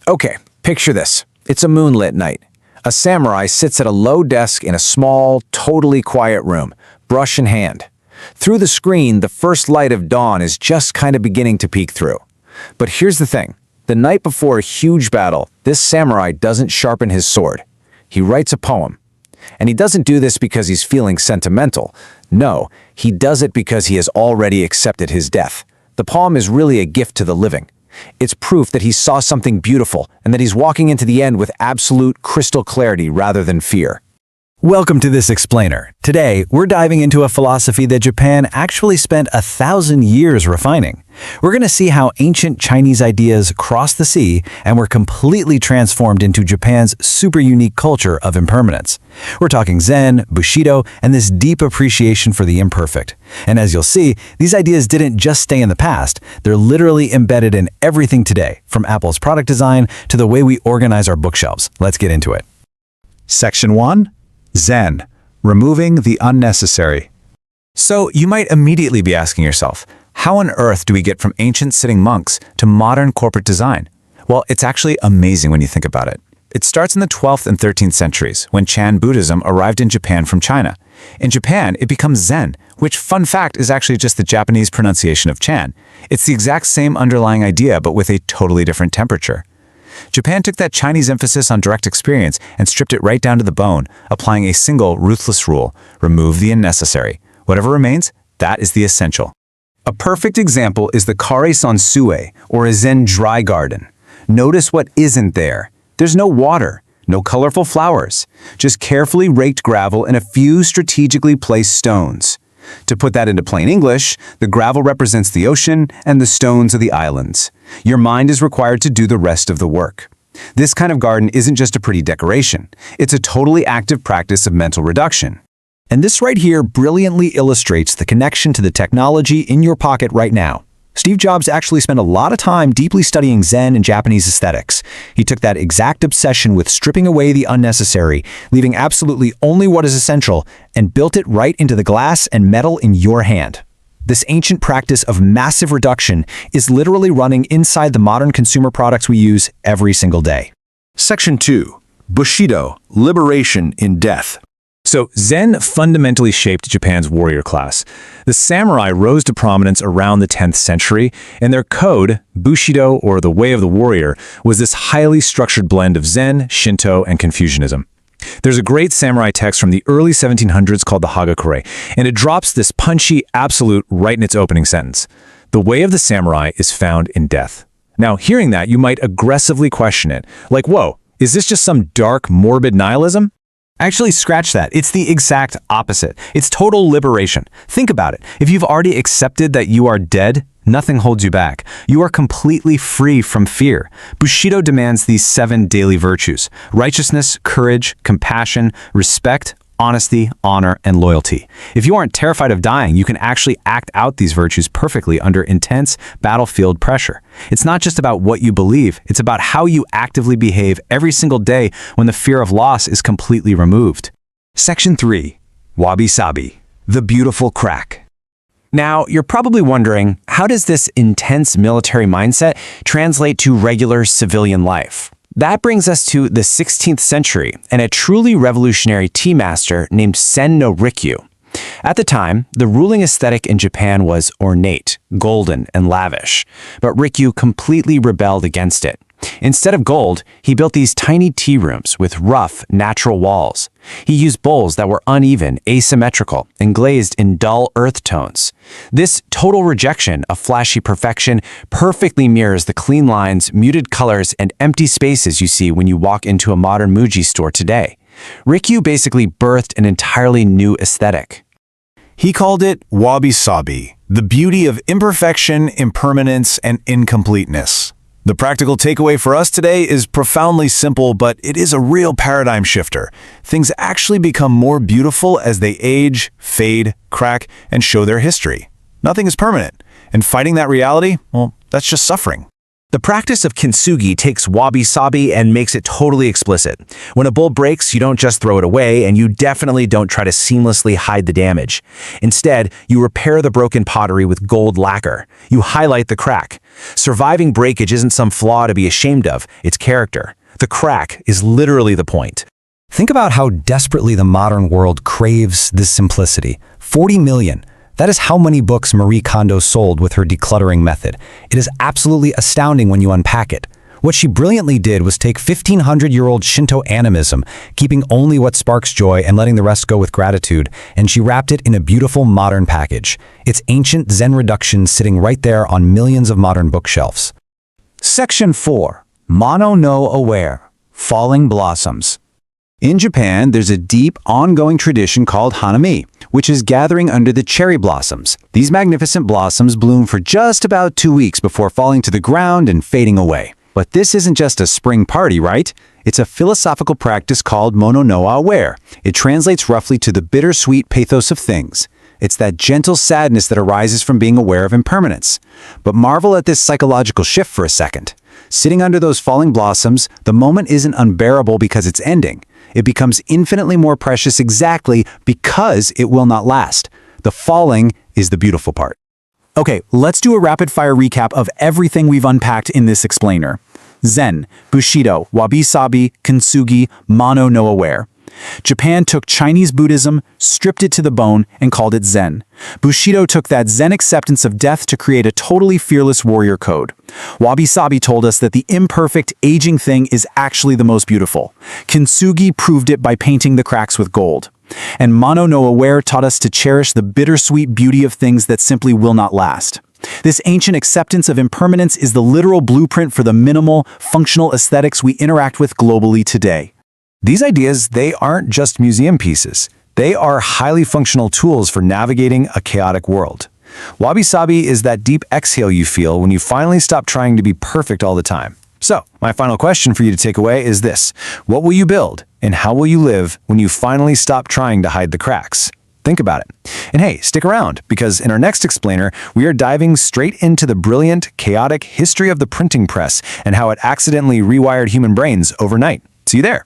Okay, picture this. It's a moonlit night. A samurai sits at a low desk in a small, totally quiet room, brush in hand. Through the screen, the first light of dawn is just kind of beginning to peek through. But here's the thing. The night before a huge battle, this samurai doesn't sharpen his sword. He writes a poem. And he doesn't do this because he's feeling sentimental. No, he does it because he has already accepted his death. The poem is really a gift to the living. It's proof that he saw something beautiful and that he's walking into the end with absolute crystal clarity rather than fear. Welcome to This Explainer. Today, we're diving into a philosophy that Japan actually spent 1,000 years refining. We're going to see how ancient Chinese ideas crossed the sea and were completely transformed into Japan's super unique culture of impermanence. We're talking Zen, Bushido, and this deep appreciation for the imperfect. And as you'll see, these ideas didn't just stay in the past, they're literally embedded in everything today, from Apple's product design to the way we organize our bookshelves. Let's get into it. Section 1. Zen, removing the unnecessary. So you might immediately be asking yourself, how on earth do we get from ancient sitting monks to modern corporate design? Well, it's actually amazing when you think about it. It starts in the 12th and 13th centuries when Chan Buddhism arrived in Japan from China. In Japan, it becomes Zen, which, fun fact, is actually just the Japanese pronunciation of Chan. It's the exact same underlying idea, but with a totally different temperature. Japan took that Chinese emphasis on direct experience and stripped it right down to the bone, applying a single, ruthless rule: remove the unnecessary. Whatever remains, that is the essential. A perfect example is the Kare Sansue, or a Zen dry garden. Notice what isn't there. There's no water, no colorful flowers, just carefully raked gravel and a few strategically placed stones. To put that into plain English, the gravel represents the ocean and the stones are the islands. Your mind is required to do the rest of the work. This kind of garden isn't just a pretty decoration. It's a totally active practice of mental reduction. And this right here brilliantly illustrates the connection to the technology in your pocket right now. Steve Jobs actually spent a lot of time deeply studying Zen and Japanese aesthetics. He took that exact obsession with stripping away the unnecessary, leaving absolutely only what is essential, and built it right into the glass and metal in your hand. This ancient practice of massive reduction is literally running inside the modern consumer products we use every single day. Section 2. Bushido, liberation in death. So Zen fundamentally shaped Japan's warrior class. The samurai rose to prominence around the 10th century, and their code, Bushido, or the way of the warrior, was this highly structured blend of Zen, Shinto, and Confucianism. There's a great samurai text from the early 1700s called the Hagakure, and it drops this punchy absolute right in its opening sentence. The way of the samurai is found in death. Now, hearing that, you might aggressively question it, like, whoa, is this just some dark, morbid nihilism? Actually, scratch that. It's the exact opposite. It's total liberation. Think about it. If you've already accepted that you are dead, nothing holds you back. You are completely free from fear. Bushido demands these 7 daily virtues: righteousness, courage, compassion, respect, honesty, honor, and loyalty. If you aren't terrified of dying, you can actually act out these virtues perfectly under intense battlefield pressure. It's not just about what you believe, it's about how you actively behave every single day when the fear of loss is completely removed. Section 3. Wabi-sabi, the beautiful crack. Now, you're probably wondering, how does this intense military mindset translate to regular civilian life? That brings us to the 16th century and a truly revolutionary tea master named Sen no Rikyu. At the time, the ruling aesthetic in Japan was ornate, golden, and lavish, but Rikyu completely rebelled against it. Instead of gold, he built these tiny tea rooms with rough, natural walls. He used bowls that were uneven, asymmetrical, and glazed in dull earth tones. This total rejection of flashy perfection perfectly mirrors the clean lines, muted colors, and empty spaces you see when you walk into a modern Muji store today. Rikyu basically birthed an entirely new aesthetic. He called it Wabi-sabi, the beauty of imperfection, impermanence, and incompleteness. The practical takeaway for us today is profoundly simple, but it is a real paradigm shifter. Things actually become more beautiful as they age, fade, crack, and show their history. Nothing is permanent, and fighting that reality, well, that's just suffering. The practice of Kintsugi takes Wabi-sabi and makes it totally explicit. When a bowl breaks, you don't just throw it away, and you definitely don't try to seamlessly hide the damage. Instead, you repair the broken pottery with gold lacquer. You highlight the crack. Surviving breakage isn't some flaw to be ashamed of, it's character. The crack is literally the point. Think about how desperately the modern world craves this simplicity. 40 million. That is how many books Marie Kondo sold with her decluttering method. It is absolutely astounding when you unpack it. What she brilliantly did was take 1500-year-old Shinto animism, keeping only what sparks joy and letting the rest go with gratitude, and she wrapped it in a beautiful modern package. It's ancient Zen reduction sitting right there on millions of modern bookshelves. Section 4. Mono no aware. Falling blossoms. In Japan, there's a deep, ongoing tradition called hanami, which is gathering under the cherry blossoms. These magnificent blossoms bloom for just about 2 weeks before falling to the ground and fading away. But this isn't just a spring party, right? It's a philosophical practice called mono no aware. It translates roughly to the bittersweet pathos of things. It's that gentle sadness that arises from being aware of impermanence. But marvel at this psychological shift for a second. Sitting under those falling blossoms, the moment isn't unbearable because it's ending. It becomes infinitely more precious exactly because it will not last. The falling is the beautiful part. Okay, let's do a rapid-fire recap of everything we've unpacked in this explainer. Zen, Bushido, Wabi-sabi, Kintsugi, Mono no aware. Japan took Chinese Buddhism, stripped it to the bone, and called it Zen. Bushido took that Zen acceptance of death to create a totally fearless warrior code. Wabi-sabi told us that the imperfect, aging thing is actually the most beautiful. Kintsugi proved it by painting the cracks with gold. And Mono no aware taught us to cherish the bittersweet beauty of things that simply will not last. This ancient acceptance of impermanence is the literal blueprint for the minimal, functional aesthetics we interact with globally today. These ideas, they aren't just museum pieces. They are highly functional tools for navigating a chaotic world. Wabi-sabi is that deep exhale you feel when you finally stop trying to be perfect all the time. So, my final question for you to take away is this. What will you build, and how will you live when you finally stop trying to hide the cracks? Think about it. And hey, stick around, because in our next explainer, we are diving straight into the brilliant, chaotic history of the printing press and how it accidentally rewired human brains overnight. See you there.